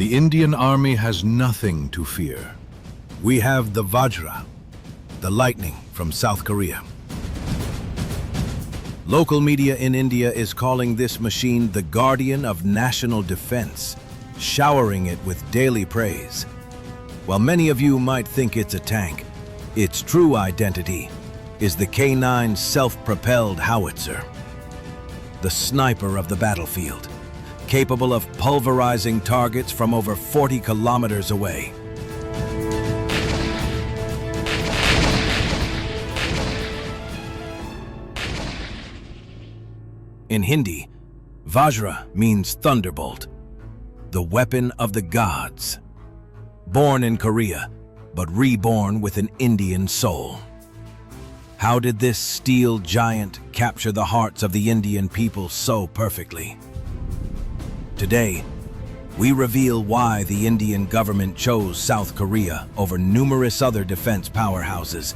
The Indian Army has nothing to fear. We have the Vajra, the lightning from South Korea. Local media in India is calling this machine the guardian of national defense, showering it with daily praise. While many of you might think it's a tank, its true identity is the K9 self-propelled howitzer, the sniper of the battlefield, capable of pulverizing targets from over 40 kilometers away. In Hindi, Vajra means thunderbolt, the weapon of the gods. Born in Korea, but reborn with an Indian soul. How did this steel giant capture the hearts of the Indian people so perfectly? Today, we reveal why the Indian government chose South Korea over numerous other defense powerhouses,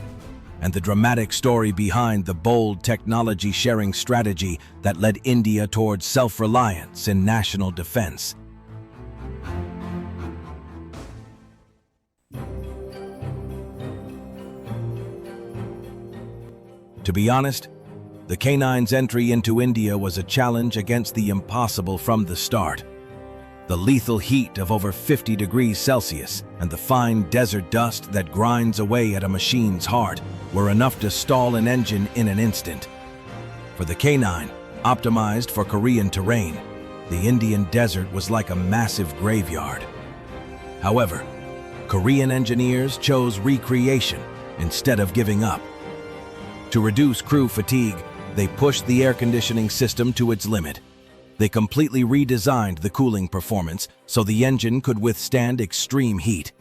and the dramatic story behind the bold technology-sharing strategy that led India towards self-reliance in national defense. To be honest, the K9's entry into India was a challenge against the impossible from the start. The lethal heat of over 50 degrees Celsius and the fine desert dust that grinds away at a machine's heart were enough to stall an engine in an instant. For the K9, optimized for Korean terrain, the Indian desert was like a massive graveyard. However, Korean engineers chose recreation instead of giving up. To reduce crew fatigue, they pushed the air conditioning system to its limit. They completely redesigned the cooling performance so the engine could withstand extreme heat.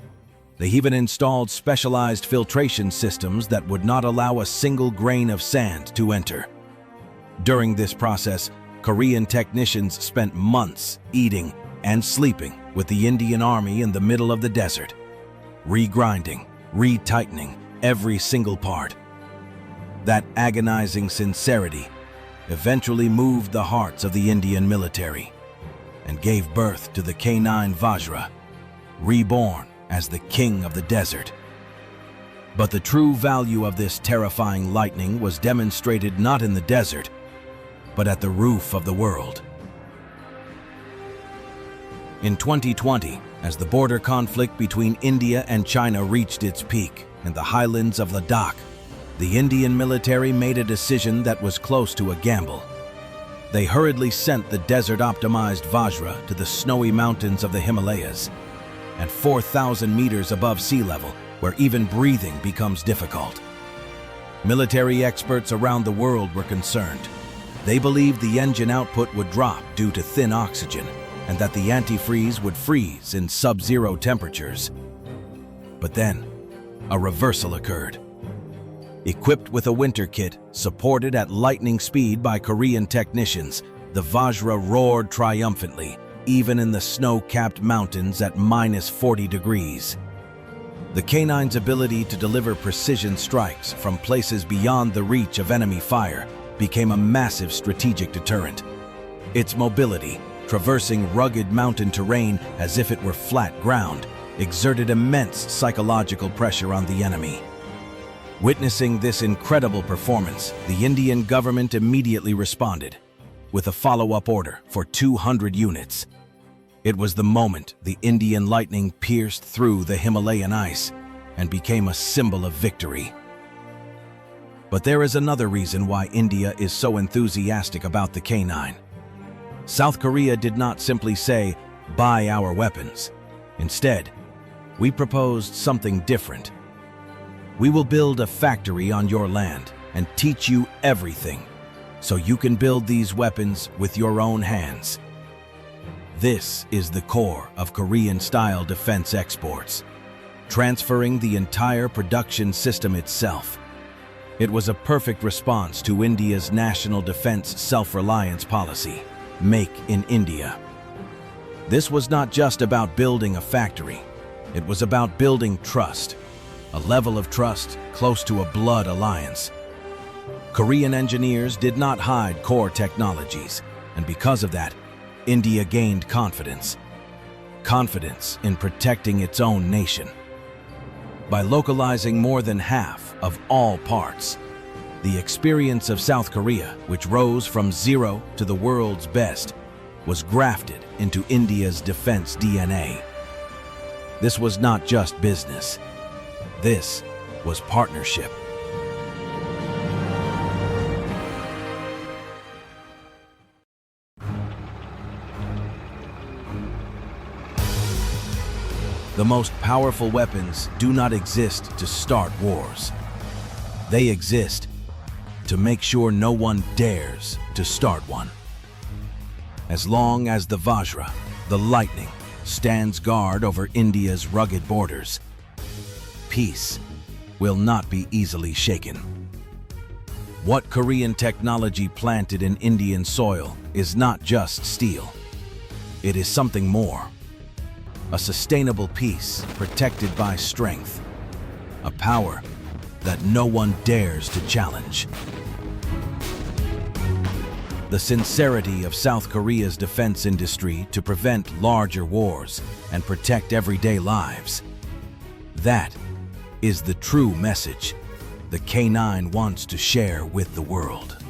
They even installed specialized filtration systems that would not allow a single grain of sand to enter. During this process, Korean technicians spent months eating and sleeping with the Indian Army in the middle of the desert, regrinding, retightening every single part. That agonizing sincerity eventually moved the hearts of the Indian military and gave birth to the K9 Vajra, reborn as the king of the desert. But the true value of this terrifying lightning was demonstrated not in the desert, but at the roof of the world. In 2020, as the border conflict between India and China reached its peak in the highlands of Ladakh, the Indian military made a decision that was close to a gamble. They hurriedly sent the desert-optimized Vajra to the snowy mountains of the Himalayas, at 4,000 meters above sea level, where even breathing becomes difficult. Military experts around the world were concerned. They believed the engine output would drop due to thin oxygen, and that the antifreeze would freeze in sub-zero temperatures. But then, a reversal occurred. Equipped with a winter kit, supported at lightning speed by Korean technicians, the Vajra roared triumphantly, even in the snow-capped mountains at -40 degrees. The K9's ability to deliver precision strikes from places beyond the reach of enemy fire became a massive strategic deterrent. Its mobility, traversing rugged mountain terrain as if it were flat ground, exerted immense psychological pressure on the enemy. Witnessing this incredible performance, the Indian government immediately responded with a follow-up order for 200 units. It was the moment the Indian lightning pierced through the Himalayan ice and became a symbol of victory. But there is another reason why India is so enthusiastic about the K9. South Korea did not simply say, "Buy our weapons." Instead, we proposed something different. "We will build a factory on your land and teach you everything, so you can build these weapons with your own hands." This is the core of Korean-style defense exports, transferring the entire production system itself. It was a perfect response to India's national defense self-reliance policy, Make in India. This was not just about building a factory, it was about building trust. A level of trust close to a blood alliance. Korean engineers did not hide core technologies, and because of that, India gained confidence. confidence in protecting its own nation. By localizing more than half of all parts, the experience of South Korea, which rose from zero to the world's best, was grafted into India's defense DNA. This was not just business. This was partnership. The most powerful weapons do not exist to start wars. They exist to make sure no one dares to start one. As long as the Vajra, the lightning, stands guard over India's rugged borders, peace will not be easily shaken. What Korean technology planted in Indian soil is not just steel. It is something more. A sustainable peace protected by strength. A power that no one dares to challenge. The sincerity of South Korea's defense industry to prevent larger wars and protect everyday lives. That is the true message the K9 wants to share with the world.